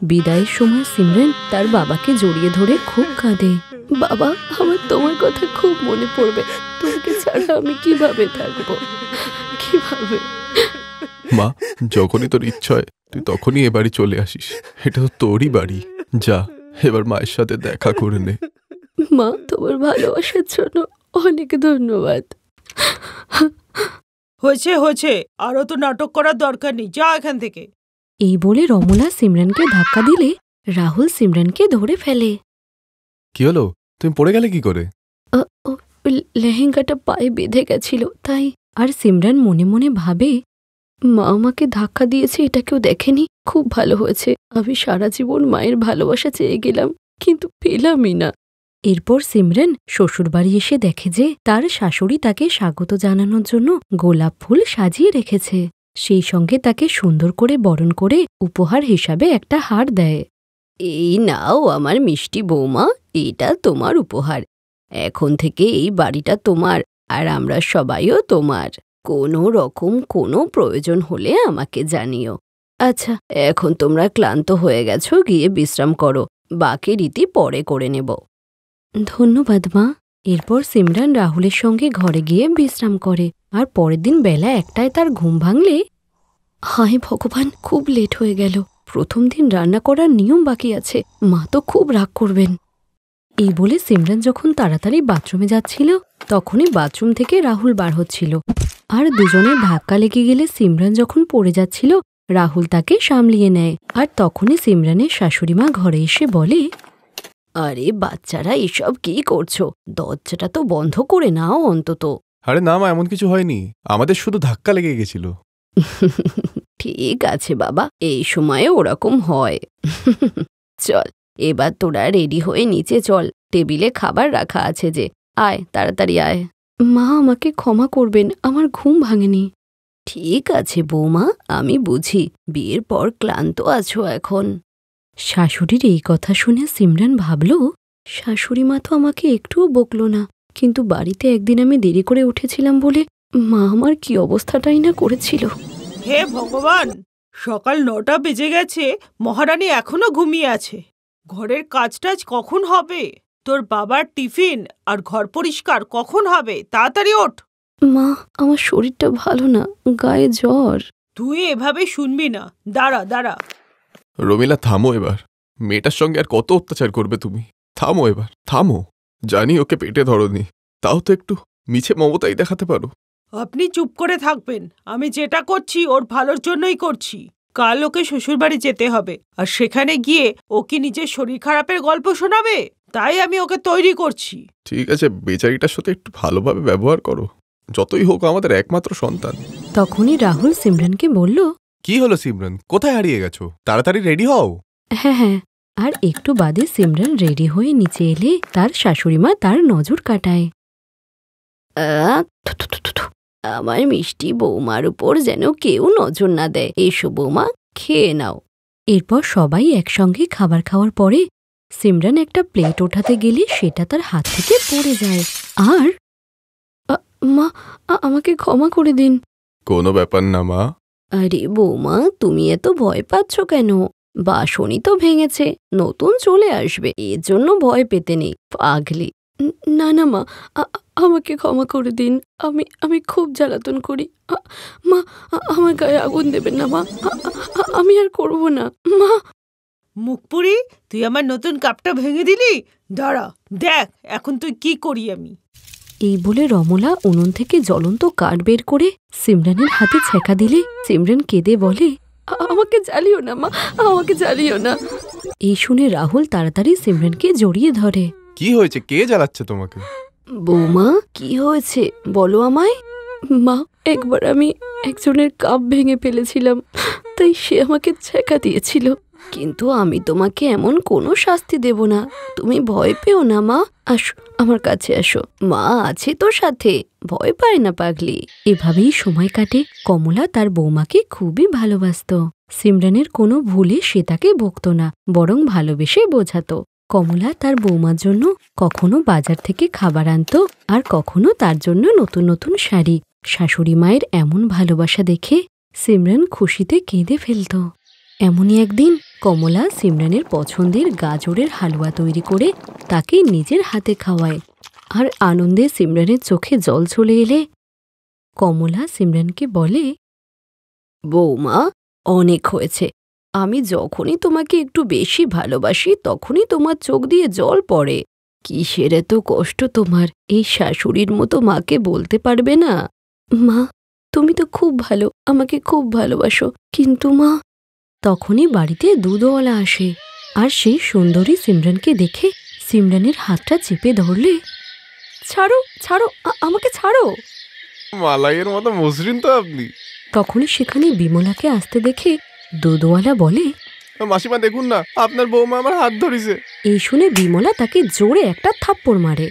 বিদায়ের সময় সিমরান তার বাবাকে জড়িয়ে ধরে খুব কাঁদে। বাবা, আমার তোমার কথা খুব মনে পড়বে, তোমাকে ছাড়া আমি কিভাবে থাকবো, কিভাবে? মা, যখনই তোর ইচ্ছা হয় তুই তখনই এ বাড়ি চলে আসিস, এটা তো তোরই বাড়ি। যা, এবার মায়ের সাথে দেখা করে নে। মা, তোমার ভালোবাসার জন্য অনেক ধন্যবাদ। হয়েছে হয়েছে, আরো তো নাটক করার দরকার নেই, যা এখান থেকে। এই বলে রমলা সিমরানকে ধাক্কা দিলে রাহুল সিমরানকে ধরে ফেলে। কি হলো, তুমি পড়ে গেলে কি করে? লেহেঙ্গাটা পায়ে বেঁধে গেছিল তাই। আর সিমরান মনে মনে ভাবে, মা আমাকে ধাক্কা দিয়েছে, এটা কেউ দেখেনি, খুব ভালো হয়েছে। আমি সারা জীবন মায়ের ভালোবাসা চেয়ে গেলাম, কিন্তু পেলামই না। এরপর সিমরান শ্বশুরবাড়ি এসে দেখে যে তার শাশুড়ি তাকে স্বাগত জানানোর জন্য গোলাপ ফুল সাজিয়ে রেখেছে। সেই সঙ্গে তাকে সুন্দর করে বরণ করে উপহার হিসাবে একটা হার দেয়। এই নাও আমার মিষ্টি বৌমা, এটা তোমার উপহার। এখন থেকে এই বাড়িটা তোমার, আর আমরা সবাইও তোমার। কোনো রকম কোনো প্রয়োজন হলে আমাকে জানিও। আচ্ছা, এখন তোমরা ক্লান্ত হয়ে গেছো, গিয়ে বিশ্রাম করো, বাকি রীতি পরে করে নেব। ধন্যবাদ মা। এরপর সিমরান রাহুলের সঙ্গে ঘরে গিয়ে বিশ্রাম করে। আর পরের দিন বেলা 1টায় তার ঘুম ভাঙলে, হায় ভগবান, খুব লেট হয়ে গেল, প্রথম দিন রান্না করার নিয়ম বাকি আছে, মা তো খুব রাগ করবেন। এই বলে সিমরান যখন তাড়াতাড়ি বাথরুমে যাচ্ছিল, তখনই বাথরুম থেকে রাহুল বার হচ্ছিল। আর দুজনের ধাক্কা লেগে গেলে সিমরান যখন পড়ে যাচ্ছিল, রাহুল তাকে সামলিয়ে নেয়। আর তখনই সিমরানের শাশুড়িমা ঘরে এসে বলে, আরে বাচ্চারা, এসব কি করছো? দরজাটা তো বন্ধ করে নাও অন্তত। আরে না মা, এমন কিছু হয়নি, আমাদের শুধু ধাক্কা লেগে গেছিল। ঠিক আছে বাবা, এই সময়ে ওরকম হয়। চল, এবার তোরা রেডি হয়ে নিচে চল, টেবিলে খাবার রাখা আছে যে, আয় তাড়াতাড়ি আয়। মা, আমাকে ক্ষমা করবেন, আমার ঘুম ভাঙেনি। ঠিক আছে বৌমা, আমি বুঝি, বিয়ের পর ক্লান্ত আছো এখন। শাশুড়ির এই কথা শুনে সিমরান ভাবল, শাশুড়ি মা তো আমাকে একটুও বকল না, কিন্তু বাড়িতে একদিন আমি দেরি করে উঠেছিলাম বলে মা আমার কি অবস্থাটাই না করেছিল। হে ভগবান, সকাল 9টা বেজে গেছে, মহারানী এখনো ঘুমিয়ে আছে। ঘরের কাজটাজ কখন হবে? তোর বাবার টিফিন আর ঘর পরিষ্কার কখন হবে? তাড়াতাড়ি ওঠ। মা, আমার শরীরটা ভালো না, গায়ে জ্বর। তুই এভাবে শুনবি না, দাঁড়া দাঁড়া। রমিলা, থামো এবার, মেয়েটার সঙ্গে আর কত অত্যাচার করবে তুমি? থামো এবার, থামো। জানি ওকে পেটে ধরনি, তাও তো একটু মিছে মমতাই দেখাতে পারো। আপনি চুপ করে থাকবেন, আমি যেটা করছি ওর ভালোর জন্যই করছি। কাল ওকে শ্বশুরবাড়ি যেতে হবে, আর সেখানে গিয়ে ও কি নিজের শরীর খারাপের গল্প শোনাবে? তাই আমি ওকে তৈরি করছি। ঠিক আছে, বেচারিটার সাথে একটু ভালোভাবে ব্যবহার করো, যতই হোক আমাদের একমাত্র সন্তান। তখনই রাহুল সিমরানকে বলল, কি হলো সিমরান, কোথায় হারিয়ে গেছো? তাড়াতাড়ি রেডি হও। হ্যাঁ হ্যাঁ। আর একটু বাদে সিমরান রেডি হয়ে নিচে এলে তার শাশুড়িমা তার নজর কাটায়। আমার মিষ্টি বৌমার উপর যেন কেউ নজর না দেয়। এসো বৌমা, খেয়ে নাও। এরপর সবাই একসঙ্গে খাবার খাওয়ার পরে সিমরান একটা প্লেট ওঠাতে গেলে সেটা তার হাত থেকে পড়ে যায়। আর মা, আমাকে ক্ষমা করে দিন। কোনো ব্যাপার না মা। আরে বৌমা, তুমি এত ভয় পাচ্ছ কেন? বাসনই তো ভেঙেছে, নতুন চলে আসবে, এর জন্য ভয় পেতে নেই, পাগলি। না না মা, আমাকে ক্ষমা করে দিন, আমি খুব জ্বালাতন করি। মা, আমার গায়ে আগুন দেবেন না মা, আমি আর করব না মা। মুখপুরি, তুই আমার নতুন কাপটা ভেঙে দিলি, দাঁড়া দেখ এখন তুই কি করি আমি। এই বলে রমলা উনুন থেকে জ্বলন্ত কাঠ বের করে সিমরানের হাতে ছ্যাঁকা দিলে সিমরান কেঁদে বলে, আমাকে জ্বালিও না মা, আমাকে জ্বালিও না। এই শুনে রাহুল তাড়াতাড়ি সিমরানকে জড়িয়ে ধরে। কি হয়েছে, কে জ্বালাচ্ছে তোমাকে? বৌমা, কি হয়েছে বলো আমায়। মা, একবার আমি একজনের কাপ ভেঙে ফেলেছিলাম, তাই সে আমাকে ছ্যাঁকা দিয়েছিল, কিন্তু আমি তোমাকে এমন কোনো শাস্তি দেব না, তুমি ভয় পেও না মা। আসো, আমার কাছে আসো, মা আছে তোর সাথে, ভয় পায় না পাগলি। এভাবেই সময় কাটে। কমলা তার বৌমাকে খুবই ভালোবাসত। সিমরানের কোনো ভুলে সে তাকে বকত না, বরং ভালোবেসে বোঝাতো। কমলা তার বৌমার জন্য কখনো বাজার থেকে খাবার আনত, আর কখনো তার জন্য নতুন নতুন শাড়ি। শাশুড়ি মায়ের এমন ভালোবাসা দেখে সিমরান খুশিতে কেঁদে ফেলত। এমনই একদিন কমলা সিমরানের পছন্দের গাজরের হালুয়া তৈরি করে তাকে নিজের হাতে খাওয়ায়। আর আনন্দে সিমরানের চোখে জল চলে এলে কমলা সিমরানকে বলে, বৌমা, অনেক হয়েছে। আমি যখনই তোমাকে একটু বেশি ভালোবাসি তখনই তোমার চোখ দিয়ে জল পড়ে। কিসের এত কষ্ট তোমার? এই শাশুড়ির মতো মাকে বলতে পারবে না? মা, তুমি তো খুব ভালো, আমাকে খুব ভালোবাসো, কিন্তু মা। তখনই বাড়িতে দুধওয়ালা আসে আর সেই সুন্দরী সিমরানকে দেখে সিমরানের হাতটা চেপে ধরলে, ছাড়ো ছাড়ো, আমাকে ছাড়ো। মালাইয়ের মতো মসৃণ তো আপনি। তখনই সেখানে বিমলাকে আসতে দেখে দুধওয়ালা বলে, মাসিমা দেখুন না, আপনার বৌমা আমার হাত ধরিছে। এই শুনে বিমলা তাকে জোরে একটা থাপ্পড় মারে।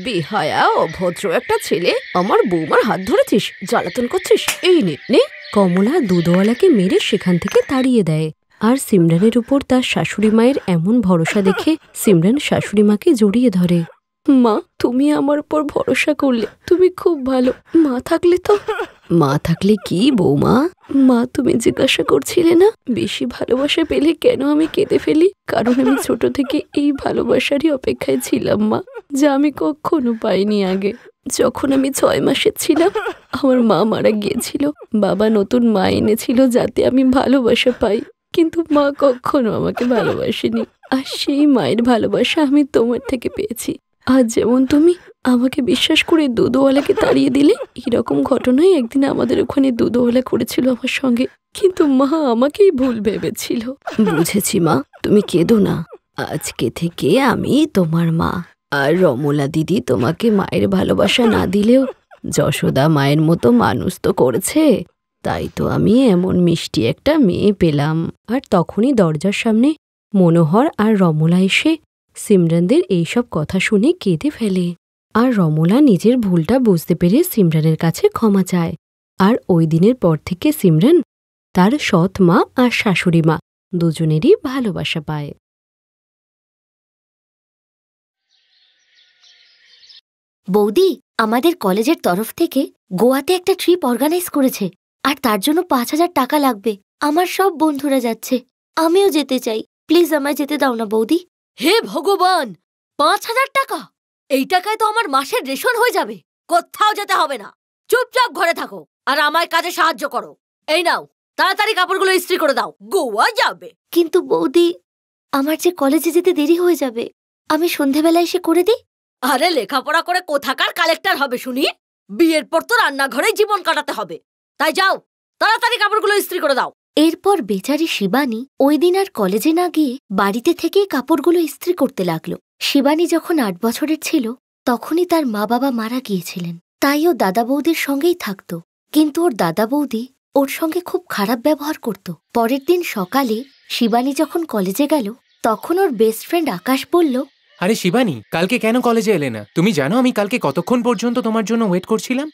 বেহায়া অভদ্র একটা ছেলে, আমার বৌমার হাত ধরেছিস, জ্বালাতন করছিস, এই নে। কমলা দুধওয়ালাকে মেরে সেখান থেকে তাড়িয়ে দেয়। আর সিমরানের উপর তার শাশুড়ি মায়ের এমন ভরসা দেখে সিমরান শাশুড়ি মাকে জড়িয়ে ধরে। মা, তুমি আমার উপর ভরসা করলে, তুমি খুব ভালো। মা থাকলে কি বৌমা? মা, তুমি জিজ্ঞাসা করছিলে না বেশি ভালোবাসা পেলে কেন আমি কেঁদে ফেলি? কারণ আমি ছোট থেকে এই ভালোবাসারই অপেক্ষায় ছিলাম মা, যা আমি কখনো পাইনি আগে। যখন আমি 6 মাসের ছিলাম আমার মা মারা গিয়েছিল। বাবা নতুন মা এনেছিল যাতে আমি ভালোবাসা পাই, কিন্তু মা কখনো আমাকে ভালোবাসেনি। আর সেই মায়ের ভালোবাসা আমি তোমার থেকে পেয়েছি। আজ যেমন তুমি আমাকে বিশ্বাস করে দুধওয়ালাকে তাড়িয়ে দিলে, এরকম ঘটনাই একদিন আমাদের ওখানে দুধওয়ালা করেছিল আমার সঙ্গে, কিন্তু মা আমাকেই ভুল ভেবেছিল। বুঝেছি মা, তুমি কেঁদো না। আজকে থেকে আমি তোমার মা। আর রমলা দিদি তোমাকে মায়ের ভালোবাসা না দিলেও যশোদা মায়ের মতো মানুষ তো করেছে, তাই তো আমি এমন মিষ্টি একটা মেয়ে পেলাম। আর তখনই দরজার সামনে মনোহর আর রমলা এসে সিমরানদের এইসব কথা শুনে কেঁদে ফেলে। আর রমলা নিজের ভুলটা বুঝতে পেরে সিমরানের কাছে ক্ষমা চায়। আর ওই দিনের পর থেকে সিমরান তার সৎ মা আর শাশুড়ি মা দুজনেরই ভালোবাসা পায়। বৌদি, আমাদের কলেজের তরফ থেকে গোয়াতে একটা ট্রিপ অর্গানাইজ করেছে, আর তার জন্য 5,000 টাকা লাগবে। আমার সব বন্ধুরা যাচ্ছে, আমিও যেতে চাই। প্লিজ আমায় যেতে দাও না বৌদি। হে ভগবান, 5,000 টাকা! এই টাকায় তো আমার মাসের রেশন হয়ে যাবে। কোথাও যেতে হবে না, চুপচাপ ঘরে থাকো আর আমায় কাজে সাহায্য করো। এই নাও, তাড়াতাড়ি কাপড়গুলো ইস্ত্রি করে দাও, গোয়া যাবে। কিন্তু বৌদি, আমার যে কলেজে যেতে দেরি হয়ে যাবে, আমি সন্ধেবেলা এসে করে দিই। আরে লেখাপড়া করে কোথাকার কালেক্টর হবে শুনি? বিয়ের পর তো রান্নাঘরে জীবন কাটাতে হবে। তাই যাও, তাড়াতাড়ি কাপড়গুলো ইস্ত্রি করে দাও। এরপর বেচারি শিবানী ওই দিন আর কলেজে না গিয়ে বাড়িতে থেকেই কাপড়গুলো ইস্ত্রি করতে লাগলো। শিবানী যখন 8 বছরের ছিল তখনই তার মা বাবা মারা গিয়েছিলেন, তাই ও দাদা বৌদির সঙ্গেই থাকত। কিন্তু ওর দাদা বৌদি ওর সঙ্গে খুব খারাপ ব্যবহার করত। পরের দিন সকালে শিবানী যখন কলেজে গেল তখন ওর বেস্ট ফ্রেন্ড আকাশ বলল, আরে শিবানী, কালকে কেন কলেজে এলে না? তুমি জানো আমি কালকে কতক্ষণ পর্যন্ত তোমার জন্য ওয়েট করছিলাম?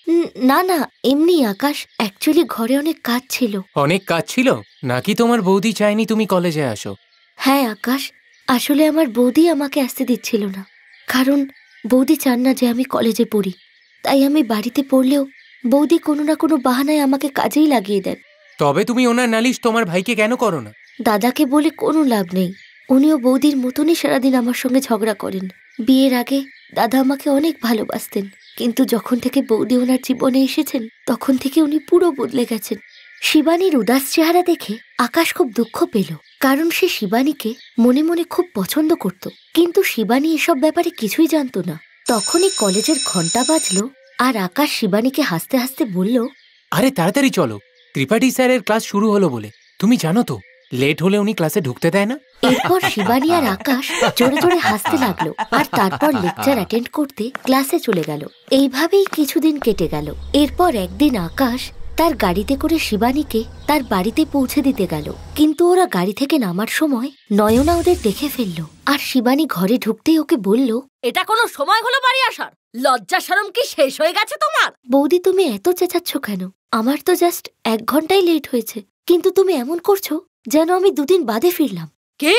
না না, এমনি আকাশ, অ্যাকচুয়ালি ঘরে অনেক কাজ ছিল। অনেক কাজ ছিল নাকি তোমার বৌদি চায়নি তুমি কলেজে আসো? হ্যাঁ আকাশ, আসলে আমার বৌদি আমাকে আসতে দিচ্ছিল না, কারণ বৌদি চান না যে আমি কলেজে পড়ি। তাই আমি বাড়িতে পড়লেও বৌদি কোনো না কোনো বাহানায় আমাকে কাজেই লাগিয়ে দেন। তবে তুমি ওনার নালিশ তোমার ভাইকে কেন করো না? দাদাকে বলে কোনো লাভ নেই, উনিও বৌদির মতনই সারাদিন আমার সঙ্গে ঝগড়া করেন। বিয়ের আগে দাদা আমাকে অনেক ভালোবাসতেন, কিন্তু যখন থেকে বৌদি ওনার জীবনে এসেছেন তখন থেকে উনি পুরো বদলে গেছেন। শিবানীর উদাস চেহারা দেখে আকাশ খুব দুঃখ পেল, কারণ সে শিবানীকে মনে মনে খুব পছন্দ করত। কিন্তু শিবানী এসব ব্যাপারে কিছুই জানত না। তখনই কলেজের ঘন্টা বাজলো আর আকাশ শিবানীকে হাসতে হাসতে বলল, আরে তাড়াতাড়ি চলো, ত্রিপাঠী স্যারের ক্লাস শুরু হলো বলে। তুমি জানো তো লেট হলে উনি ক্লাসে ঢুকতে দেয় না। এরপর শিবানী আর আকাশ জোরে জোরে হাসতে লাগলো আর তারপর লেকচার অ্যাটেন্ড করতে ক্লাসে চলে গেল। এইভাবেই কিছুদিন কেটে গেল। এরপর একদিন আকাশ তার গাড়িতে করে শিবানীকে তার বাড়িতে পৌঁছে দিতে গেল, কিন্তু ওরা গাড়ি থেকে নামার সময় নয়না ওদের দেখে ফেললো। আর শিবানী ঘরে ঢুকতেই ওকে বলল, এটা কোনো সময় হলো বাড়ি আসার? লজ্জা শরম কি শেষ হয়ে গেছে তোমার? বৌদি, তুমি এত চেঁচাচ্ছ কেন? আমার তো জাস্ট 1 ঘন্টাই লেট হয়েছে, কিন্তু তুমি এমন করছো যেন আমি 2 দিন বাদে ফিরলাম। কে?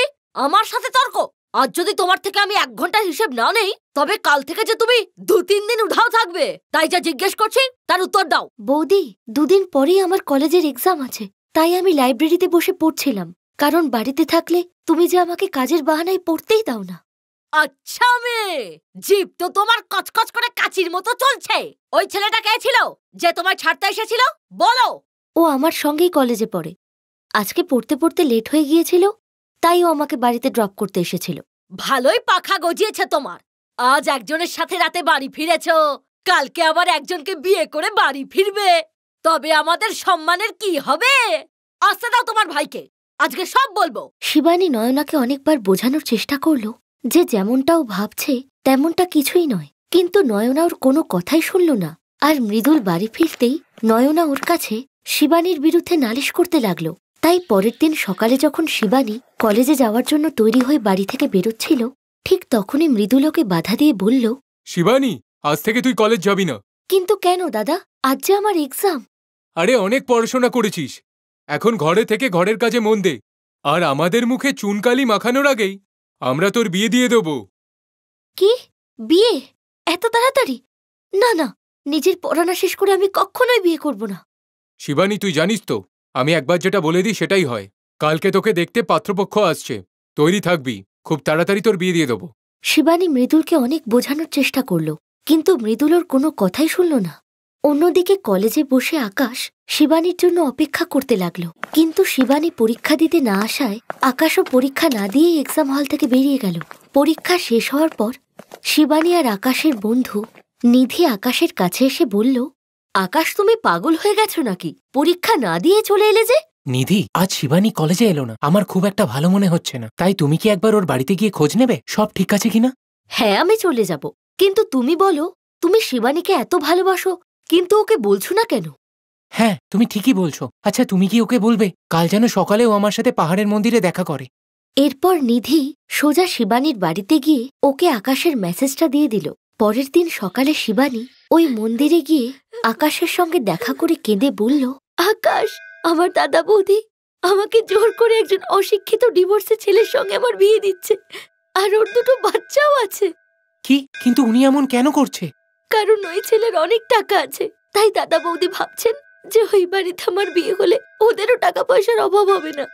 আমার সাথে তর্ক? আজ যদি তোমার থেকে আমি 1 ঘন্টার হিসেব না নেই, তবে কাল থেকে যে তুমি 2-3 দিন উধাও থাকবে। তাই যা জিজ্ঞেস করছি তার উত্তর দাও। বৌদি, 2 দিন পরেই আমার কলেজের এক্সাম আছে, তাই আমি লাইব্রেরিতে বসে পড়ছিলাম। কারণ বাড়িতে থাকলে তুমি যে আমাকে কাজের বাহানায় পড়তেই দাও না। আচ্ছা মেয়ে, জিভ তো তোমার কচকচ করে কাচির মতো চলছে। ওই ছেলেটা কে ছিল যে তোমায় ছাড়তে এসেছিল? বলো। ও আমার সঙ্গেই কলেজে পড়ে। আজকে পড়তে পড়তে লেট হয়ে গিয়েছিল, তাই ও আমাকে বাড়িতে ড্রপ করতে এসেছিল। ভালোই পাখা গজিয়েছে তোমার। আজ একজনের সাথে রাতে বাড়ি ফিরেছো, কালকে আবার একজনকে বিয়ে করে বাড়ি ফিরবে। তবে আমাদের সম্মানের কি হবে? আসতে দাও তোমার ভাইকে, আজকে সব বলবো। শিবানী নয়নাকে অনেকবার বোঝানোর চেষ্টা করল যে যেমনটাও ভাবছে তেমনটা কিছুই নয়, কিন্তু নয়না ওর কোনো কথাই শুনল না। আর মৃদুল বাড়ি ফিরতেই নয়না ওর কাছে শিবানীর বিরুদ্ধে নালিশ করতে লাগলো। তাই পরের দিন সকালে যখন শিবানী কলেজে যাওয়ার জন্য তৈরি হয়ে বাড়ি থেকে বেরোচ্ছিল, ঠিক তখনই মৃদুল ওকে বাধা দিয়ে বলল, শিবানী, আজ থেকে তুই কলেজ যাবি না। কিন্তু কেন দাদা? আজ যে আমার এক্সাম। আরে অনেক পড়াশোনা করেছিস, এখন ঘরে থেকে ঘরের কাজে মন দে। আর আমাদের মুখে চুনকালি মাখানোর আগেই আমরা তোর বিয়ে দিয়ে দেব। কি? বিয়ে? এত তাড়াতাড়ি? না না, নিজের পড়াশোনা শেষ করে আমি কখনোই বিয়ে করব না। শিবানী, তুই জানিস তো আমি একবার যেটা বলে দিই সেটাই হয়। কালকে তোকে দেখতে পাত্রপক্ষ আসছে, তৈরি থাকবি, খুব তাড়াতাড়ি তোর বিয়ে দিয়ে দেবো। শিবানী মৃদুলকে অনেক বোঝানোর চেষ্টা করল, কিন্তু মৃদুল ওর কোনো কথাই শুনল না। অন্যদিকে কলেজে বসে আকাশ শিবানীর জন্য অপেক্ষা করতে লাগলো, কিন্তু শিবানী পরীক্ষা দিতে না আসায় আকাশও পরীক্ষা না দিয়েই এক্সাম হল থেকে বেরিয়ে গেল। পরীক্ষা শেষ হওয়ার পর শিবানী আর আকাশের বন্ধু নিধি আকাশের কাছে এসে বলল, আকাশ, তুমি পাগল হয়ে গেছো নাকি? পরীক্ষা না দিয়ে চলে এলে যে? নিধি, আজ শিবানী কলেজে এলো না, আমার খুব একটা ভালো মনে হচ্ছে না। তাই তুমি কি একবার ওর বাড়িতে গিয়ে খোঁজ নেবে সব ঠিক আছে কিনা? হ্যাঁ, আমি চলে যাব, কিন্তু তুমি বলো, তুমি শিবানীকে এত ভালোবাসো, কিন্তু ওকে বলছো না কেন? হ্যাঁ, তুমি ঠিকই বলছো। আচ্ছা, তুমি কি ওকে বলবে কাল যেন সকালে ও আমার সাথে পাহাড়ের মন্দিরে দেখা করে? এরপর নিধি সোজা শিবানীর বাড়িতে গিয়ে ওকে আকাশের মেসেজটা দিয়ে দিল। পরের দিন সকালে শিবানী ওই মন্দিরে গিয়ে আকাশের সঙ্গে দেখা করে কেঁদে বলল, আকাশ, আমার দাদা বৌদি আমাকে জোর করে একজন অশিক্ষিত ডিভোর্সি ছেলের সঙ্গে আমার বিয়ে দিচ্ছে, আর ওর দুটো বাচ্চাও আছে। কি? কিন্তু উনি এমন কেন করছে? কারণ ওই ছেলের অনেক টাকা আছে, তাই দাদা বৌদি ভাবছেন যে ওই বাড়িতে আমার বিয়ে হলে ওদেরও টাকা পয়সার অভাব হবে না।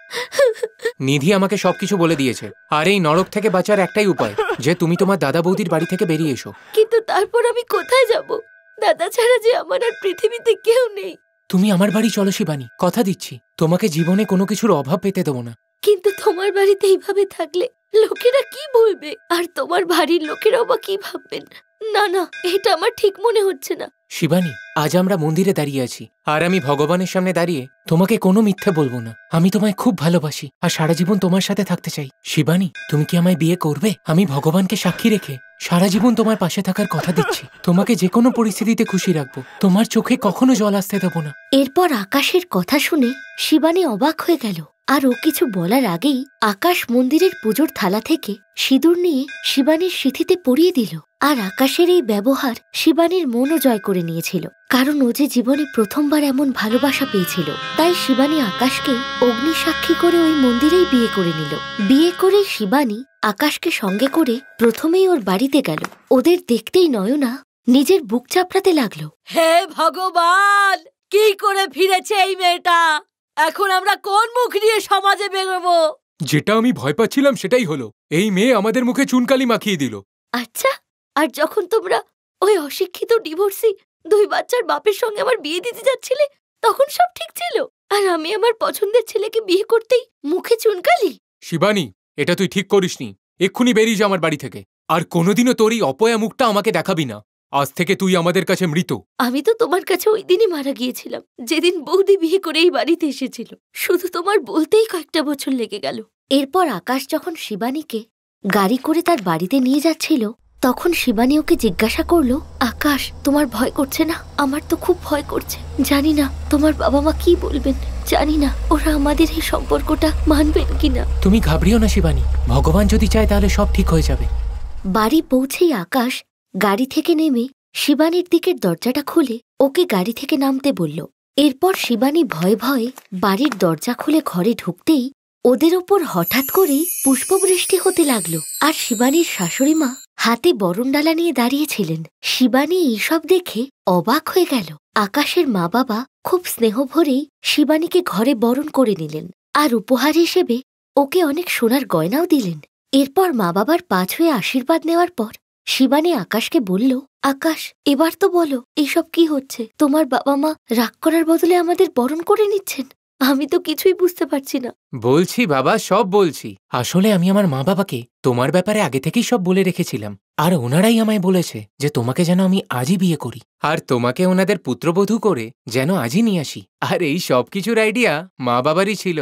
নিধি আমাকে সবকিছু বলে দিয়েছে, আর এই নরক থেকে বাঁচার একটাই উপায়, যে তুমি তোমার দাদা বৌদির বাড়ি থেকে বেরিয়ে এসো। কিন্তু তারপর আমি কোথায় যাব? দাদা ছাড়া যে আমার আর পৃথিবীতে কেউ নেই। তুমি আমার বাড়ি চলো শিবানী, কথা দিচ্ছি তোমাকে জীবনে কোনো কিছুর অভাব পেতে দেবো না। কিন্তু তোমার বাড়িতে এইভাবে থাকলে লোকেরা কি বলবে, আর তোমার বাড়ির লোকেরাও বা কি ভাববেন? না না, এটা আমার ঠিক মনে হচ্ছে না। শিবানী, আজ আমরা মন্দিরে দাঁড়িয়ে আছি, আর আমি ভগবানের সামনে দাঁড়িয়ে তোমাকে কোনো মিথ্যে বলবো না। আমি তোমায় খুব ভালোবাসি আর সারা জীবন তোমার সাথে থাকতে চাই। শিবানী, তুমি কি আমায় বিয়ে করবে? আমি ভগবানকে সাক্ষী রেখে সারা জীবন তোমার পাশে থাকার কথা দিচ্ছি। তোমাকে যে কোনো পরিস্থিতিতে খুশি রাখবো, তোমার চোখে কখনো জল আসতে দেবো না। এরপর আকাশের কথা শুনে শিবানী অবাক হয়ে গেল, আর ও কিছু বলার আগেই আকাশ মন্দিরের পুজোর থালা থেকে সিঁদুর নিয়ে শিবানীর সিঁথিতে পরিয়ে দিল। আর আকাশের এই ব্যবহার শিবানীর মনও জয় করে নিয়েছিল, কারণ ও যে জীবনে প্রথমবার এমন ভালোবাসা পেয়েছিল। তাই শিবানী আকাশকে অগ্নিসাক্ষী করে ওই মন্দিরেই বিয়ে করে নিল। বিয়ে করে শিবানী আকাশকে সঙ্গে করে প্রথমেই ওর বাড়িতে গেল। ওদের দেখতেই নয়না নিজের বুক চাপড়াতে লাগলো। হে ভগবান, কি করে ফিরেছে এই মেয়েটা! এখন আমরা কোন মুখ নিয়ে সমাজে বেরোবো? যেটা আমি ভয় পাচ্ছিলাম সেটাই হলো, এই মেয়ে আমাদের মুখে চুনকালি মাখিয়ে দিল। আচ্ছা, আর যখন তোমরা ওই অশিক্ষিত ডিভোর্সি দুই বাচ্চার বাপের সঙ্গে আমার বিয়ে দিতে যাচ্ছিলে, তখন সব ঠিক ছিল, আর আমি আমার পছন্দের ছেলেকে বিয়ে করতেই মুখে চুনকালি? শিবানী, এটা তুই ঠিক করিসনি। এক্ষুনি বেরিয়ে যা আমার বাড়ি থেকে, আর কোনোদিনও তোর এই অপয়া মুখটা আমাকে দেখাবি না। আজ থেকে তুই আমাদের কাছে মৃত। আমি তো তোমার কাছে ওই দিনই মারা গিয়েছিলাম, যেদিন বৌদি বিয়ে করে এই বাড়িতে এসেছিল। শুধু তোমার বলতেই কয়েকটা বছর লেগে গেল। এরপর আকাশ যখন শিবানীকে গাড়ি করে তার বাড়িতে নিয়ে যাচ্ছিল, তখন শিবানী ওকে জিজ্ঞাসা করলো, আকাশ, তোমার ভয় করছে না? আমার তো খুব ভয় করছে। জানি না তোমার বাবা মা কি বলবেন, জানি না ওরা আমাদের এই সম্পর্কটা মানবেন কিনা। তুমি ঘাবড়িও না শিবানী, ভগবান যদি চায় তাহলে সব ঠিক হয়ে যাবে। বাড়ি পৌঁছেই আকাশ গাড়ি থেকে নেমে শিবানীর দিকের দরজাটা খুলে ওকে গাড়ি থেকে নামতে বলল। এরপর শিবানী ভয়ে ভয়ে বাড়ির দরজা খুলে ঘরে ঢুকতেই ওদের ওপর হঠাৎ করেই পুষ্পবৃষ্টি হতে লাগলো। আর শিবানীর শাশুড়ি মা হাতে বরণডালা নিয়ে দাঁড়িয়েছিলেন। শিবানী এইসব দেখে অবাক হয়ে গেল। আকাশের মা বাবা খুব স্নেহ ভরেই শিবানীকে ঘরে বরণ করে নিলেন, আর উপহার হিসেবে ওকে অনেক সোনার গয়নাও দিলেন। এরপর মা বাবার পা ছুঁয়ে আশীর্বাদ নেওয়ার পর শিবানী আকাশকে বলল, আকাশ, এবার তো বলো এইসব কি হচ্ছে? তোমার বাবা মা রাগ করার বদলে আমাদের বরণ করে নিচ্ছেন। আমি তো কিছুই বুঝতে পারছি না। বলছি বাবা, সব বলছি। আসলে আমি আমার মা বাবাকে তোমার ব্যাপারে আগে থেকেই সব বলে রেখেছিলাম, আর ওনারাই আমায় বলেছে যে তোমাকে যেন আমি আজই বিয়ে করি, আর তোমাকে ওনাদের পুত্রবধূ করে যেন আজই নিয়ে আসি। আর এই সব কিছুর আইডিয়া মা বাবারই ছিল।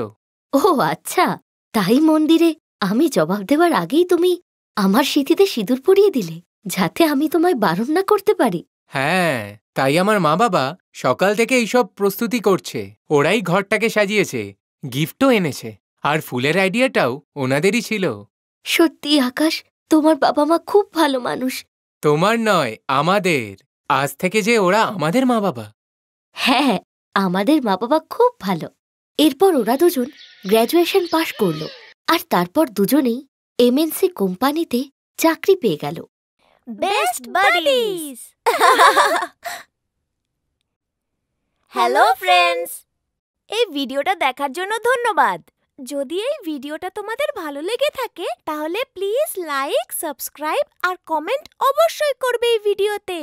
ও আচ্ছা, তাই মন্দিরে আমি জবাব দেওয়ার আগেই তুমি আমার সিঁথিতে সিঁদুর পরিয়ে দিলে, যাতে আমি তোমায় বারণ না করতে পারি। হ্যাঁ, তাই আমার মা বাবা সকাল থেকে এইসব প্রস্তুতি করছে। ওরাই ঘরটাকে সাজিয়েছে, গিফটও এনেছে, আর ফুলের আইডিয়াটাও ওনাদেরই ছিল। সত্যি আকাশ, তোমার বাবা মা খুব ভালো মানুষ। তোমার নয়, আমাদের। আজ থেকে যে ওরা আমাদের মা বাবা। হ্যাঁ, আমাদের মা বাবা খুব ভালো। এরপর ওরা দুজন গ্র্যাজুয়েশন পাশ করলো, আর তারপর দুজনেই এমএনসি কোম্পানিতে চাকরি পেয়ে গেল। Best buddies. হ্যালো ফ্রেন্ডস, এই ভিডিওটা দেখার জন্য ধন্যবাদ। যদি এই ভিডিওটা তোমাদের ভালো লেগে থাকে তাহলে প্লিজ লাইক, সাবস্ক্রাইব আর কমেন্ট অবশ্যই করবে এই ভিডিওতে।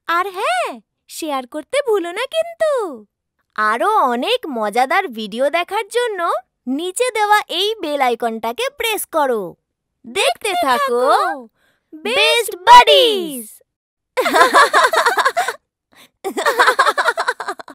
আর হ্যাঁ, শেয়ার করতে ভুলো না কিন্তু। আরো অনেক মজাদার ভিডিও দেখার জন্য নিচে দেওয়া এই বেল আইকনটাকে প্রেস করো। দেখতে থাকো বেস্ট বাডিজ।